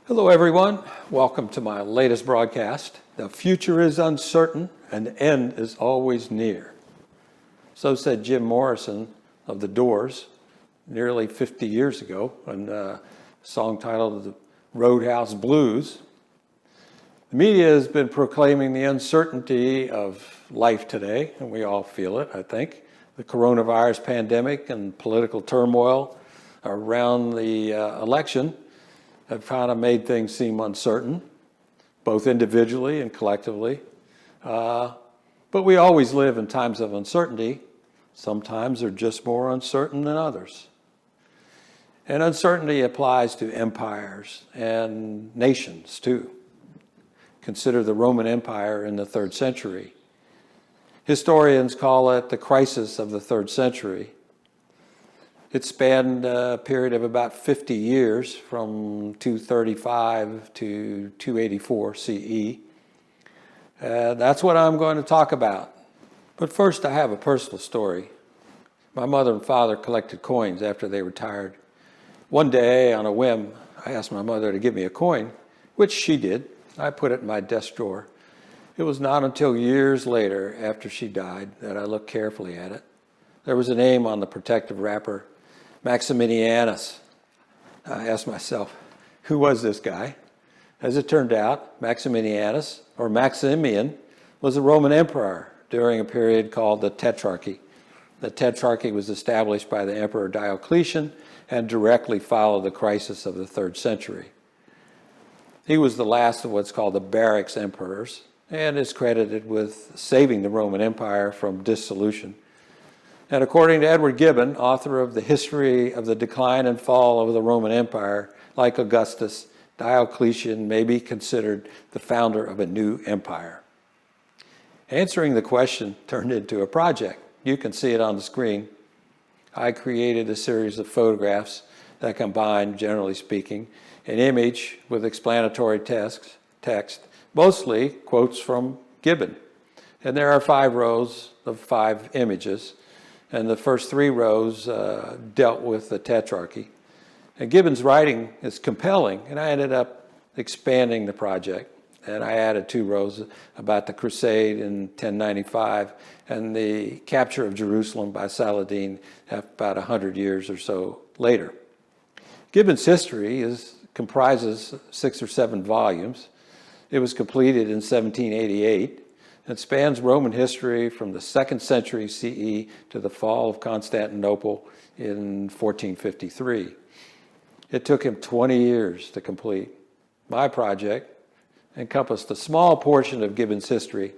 Hello, everyone. Welcome to my latest broadcast. The future is uncertain and the end is always near. So said Jim Morrison of The Doors nearly 50 years ago in a song titled The Roadhouse Blues. The media has been proclaiming the uncertainty of life today, and we all feel it, I think. The coronavirus pandemic and political turmoil around the election have kind of made things seem uncertain, both individually and collectively. But we always live in times of uncertainty. Sometimes they're just more uncertain than others. And uncertainty applies to empires and nations too. Consider the Roman Empire in the 3rd century. Historians call it the crisis of the 3rd century. It spanned a period of about 50 years from 235 to 284 CE. That's what I'm going to talk about. But first, I have a personal story. My mother and father collected coins after they retired. One day, on a whim, I asked my mother to give me a coin, which she did. I put it in my desk drawer. It was not until years later, after she died, that I looked carefully at it. There was a name on the protective wrapper, Maximianus. I asked myself, who was this guy? As it turned out, Maximianus, or Maximian, was a Roman emperor during a period called the Tetrarchy. The Tetrarchy was established by the Emperor Diocletian and directly followed the crisis of the 3rd century. He was the last of what's called the barracks emperors and is credited with saving the Roman Empire from dissolution. And according to Edward Gibbon, author of The History of the Decline and Fall of the Roman Empire, like Augustus, Diocletian may be considered the founder of a new empire. Answering the question turned into a project. You can see it on the screen. I created a series of photographs that combine, generally speaking, an image with explanatory text, mostly quotes from Gibbon. And there are 5 rows of 5 images. And the first 3 rows dealt with the Tetrarchy. And Gibbon's writing is compelling, and I ended up expanding the project. And I added 2 rows about the crusade in 1095 and the capture of Jerusalem by Saladin about 100 years or so later. Gibbon's history comprises 6 or 7 volumes. It was completed in 1788. It spans Roman history from the 2nd century CE to the fall of Constantinople in 1453. It took him 20 years to complete. My project encompassed a small portion of Gibbon's history.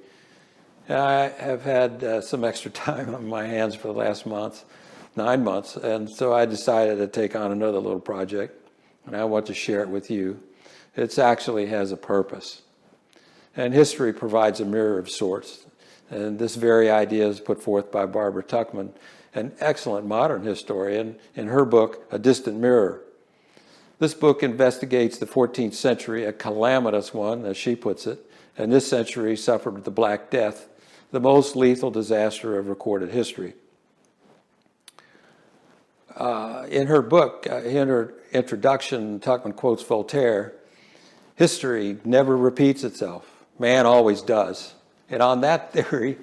I have had some extra time on my hands for the last 9 months, and so I decided to take on another little project, and I want to share it with you. It actually has a purpose. And history provides a mirror of sorts. And this very idea is put forth by Barbara Tuchman, an excellent modern historian, in her book, A Distant Mirror. This book investigates the 14th century, a calamitous one, as she puts it, and this century suffered the Black Death, the most lethal disaster of recorded history. In her book, in her introduction, Tuchman quotes Voltaire, "History never repeats itself. Man always does." And on that theory,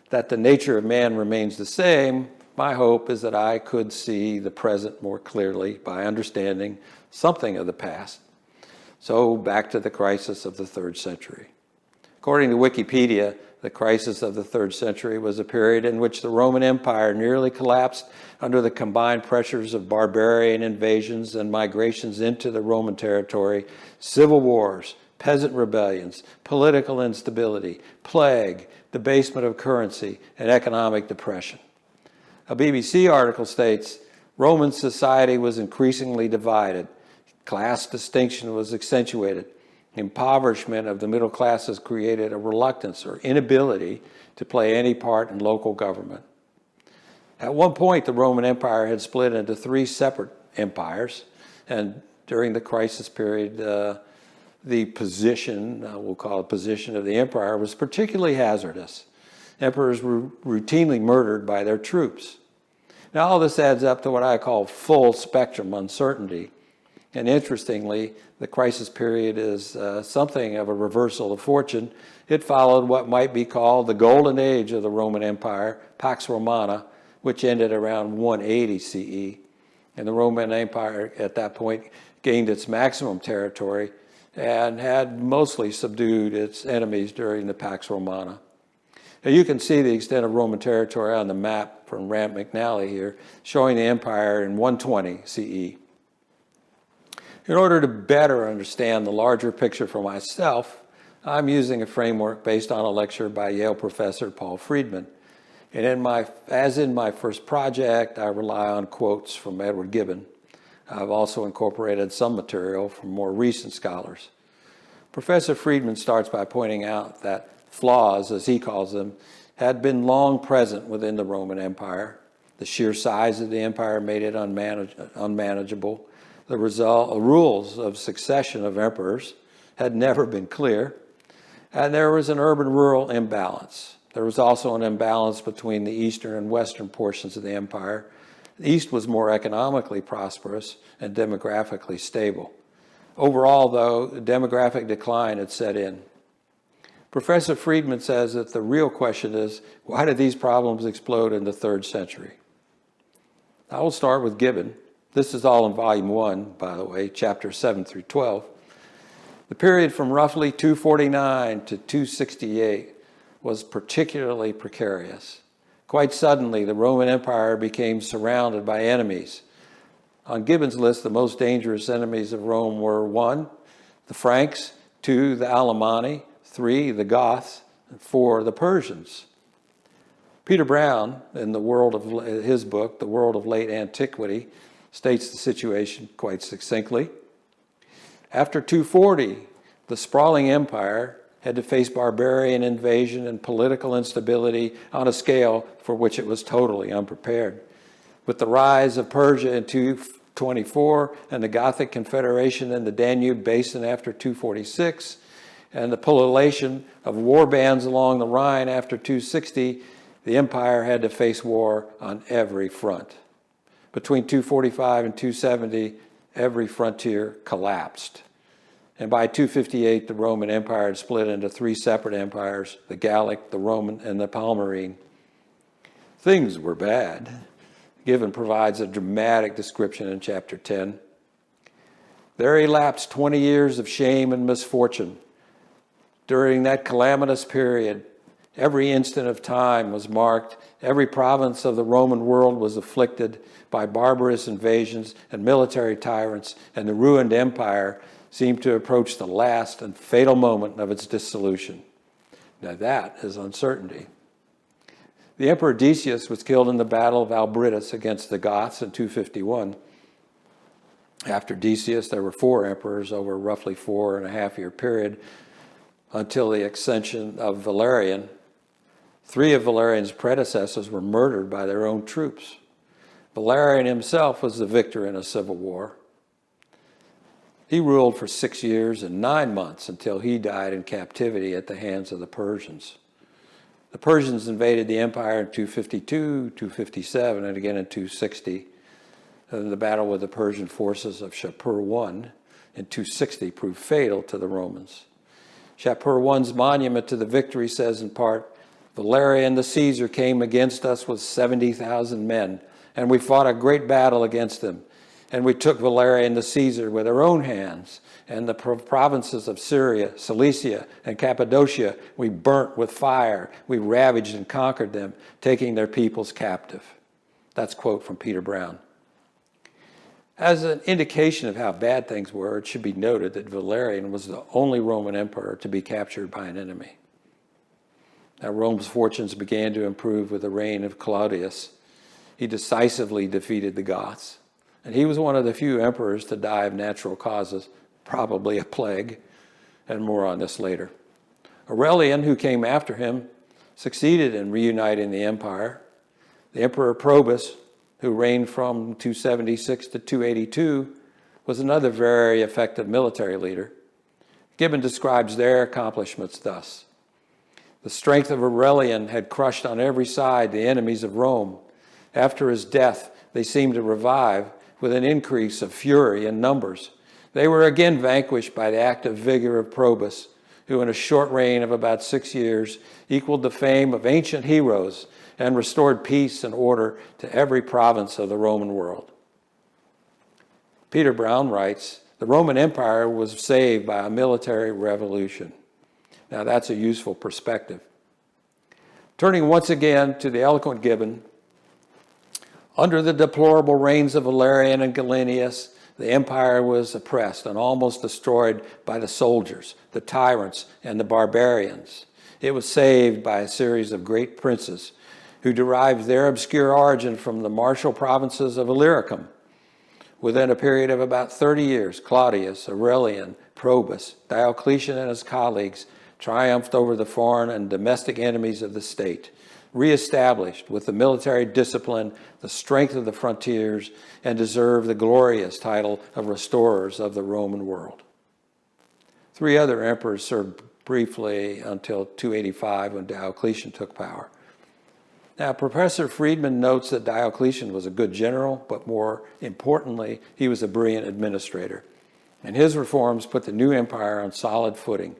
that the nature of man remains the same, my hope is that I could see the present more clearly by understanding something of the past. So back to the crisis of the 3rd century. According to Wikipedia, the crisis of the 3rd century was a period in which the Roman Empire nearly collapsed under the combined pressures of barbarian invasions and migrations into the Roman territory, civil wars, peasant rebellions, political instability, plague, debasement of currency, and economic depression. A BBC article states, Roman society was increasingly divided. Class distinction was accentuated. Impoverishment of the middle classes created a reluctance or inability to play any part in local government. At one point, the Roman Empire had split into 3 separate empires, and during the crisis period, the position, we'll call it position of the empire, was particularly hazardous. Emperors were routinely murdered by their troops. Now, all this adds up to what I call full spectrum uncertainty. And interestingly, the crisis period is something of a reversal of fortune. It followed what might be called the golden age of the Roman Empire, Pax Romana, which ended around 180 CE. And the Roman Empire at that point gained its maximum territory and had mostly subdued its enemies during the Pax Romana. Now you can see the extent of Roman territory on the map from Rand McNally here, showing the empire in 120 CE. In order to better understand the larger picture for myself, I'm using a framework based on a lecture by Yale professor Paul Friedman. And as in my first project, I rely on quotes from Edward Gibbon. I've also incorporated some material from more recent scholars. Professor Friedman starts by pointing out that flaws, as he calls them, had been long present within the Roman Empire. The sheer size of the empire made it unmanageable. The rules of succession of emperors had never been clear, and there was an urban-rural imbalance. There was also an imbalance between the eastern and western portions of the empire. The east was more economically prosperous and demographically stable. Overall, though, demographic decline had set in. Professor Friedman says that the real question is, why did these problems explode in the 3rd century? I will start with Gibbon. This is all in volume 1, by the way, chapters 7 through 12. The period from roughly 249 to 268 was particularly precarious. Quite suddenly, the Roman Empire became surrounded by enemies. On Gibbon's list, the most dangerous enemies of Rome were 1, the Franks, 2, the Alemanni, 3, the Goths, and 4, the Persians. Peter Brown, in his book, The World of Late Antiquity, states the situation quite succinctly. After 240, the sprawling empire had to face barbarian invasion and political instability on a scale for which it was totally unprepared. With the rise of Persia in 224 and the Gothic Confederation in the Danube Basin after 246, and the pullulation of war bands along the Rhine after 260, the empire had to face war on every front. Between 245 and 270, every frontier collapsed. And by 258, the Roman Empire had split into 3 separate empires, the Gallic, the Roman, and the Palmyrene. Things were bad. Gibbon provides a dramatic description in chapter 10. There elapsed 20 years of shame and misfortune. During that calamitous period, every instant of time was marked. Every province of the Roman world was afflicted by barbarous invasions and military tyrants, and the ruined empire seemed to approach the last and fatal moment of its dissolution. Now that is uncertainty. The Emperor Decius was killed in the Battle of Albritus against the Goths in 251. After Decius, there were 4 emperors over a roughly 4.5-year period until the accession of Valerian. 3 of Valerian's predecessors were murdered by their own troops. Valerian himself was the victor in a civil war. He ruled for 6 years and 9 months until he died in captivity at the hands of the Persians. The Persians invaded the empire in 252, 257, and again in 260. And the battle with the Persian forces of Shapur I in 260 proved fatal to the Romans. Shapur I's monument to the victory says in part, "Valerian the Caesar came against us with 70,000 men, and we fought a great battle against him. And we took Valerian the Caesar with our own hands, and the provinces of Syria, Cilicia, and Cappadocia we burnt with fire. We ravaged and conquered them, taking their peoples captive." That's a quote from Peter Brown. As an indication of how bad things were, it should be noted that Valerian was the only Roman emperor to be captured by an enemy. Now, Rome's fortunes began to improve with the reign of Claudius. He decisively defeated the Goths, and he was one of the few emperors to die of natural causes, probably a plague, and more on this later. Aurelian, who came after him, succeeded in reuniting the empire. The Emperor Probus, who reigned from 276 to 282, was another very effective military leader. Gibbon describes their accomplishments thus: "The strength of Aurelian had crushed on every side the enemies of Rome. After his death, they seemed to revive with an increase of fury and numbers. They were again vanquished by the active vigor of Probus, who in a short reign of about 6 years equaled the fame of ancient heroes and restored peace and order to every province of the Roman world. Peter Brown writes, "The Roman Empire was saved by a military revolution." Now that's a useful perspective. Turning once again to the eloquent Gibbon, under the deplorable reigns of Valerian and Gallienus, the empire was oppressed and almost destroyed by the soldiers, the tyrants, and the barbarians. It was saved by a series of great princes who derived their obscure origin from the martial provinces of Illyricum. Within a period of about 30 years, Claudius, Aurelian, Probus, Diocletian, and his colleagues triumphed over the foreign and domestic enemies of the state, reestablished with the military discipline the strength of the frontiers, and deserved the glorious title of restorers of the Roman world. 3 other emperors served briefly until 285 when Diocletian took power. Now, Professor Friedman notes that Diocletian was a good general, but more importantly, he was a brilliant administrator. And his reforms put the new empire on solid footing.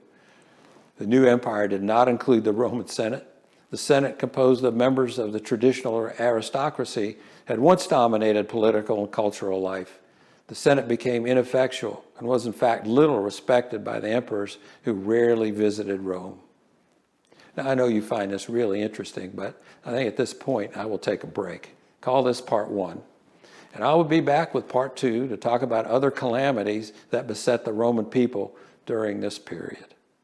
The new empire did not include the Roman Senate. The Senate, composed of members of the traditional aristocracy, had once dominated political and cultural life. The Senate became ineffectual and was in fact little respected by the emperors who rarely visited Rome. Now, I know you find this really interesting, but I think at this point I will take a break. Call this part 1. And I will be back with part 2 to talk about other calamities that beset the Roman people during this period.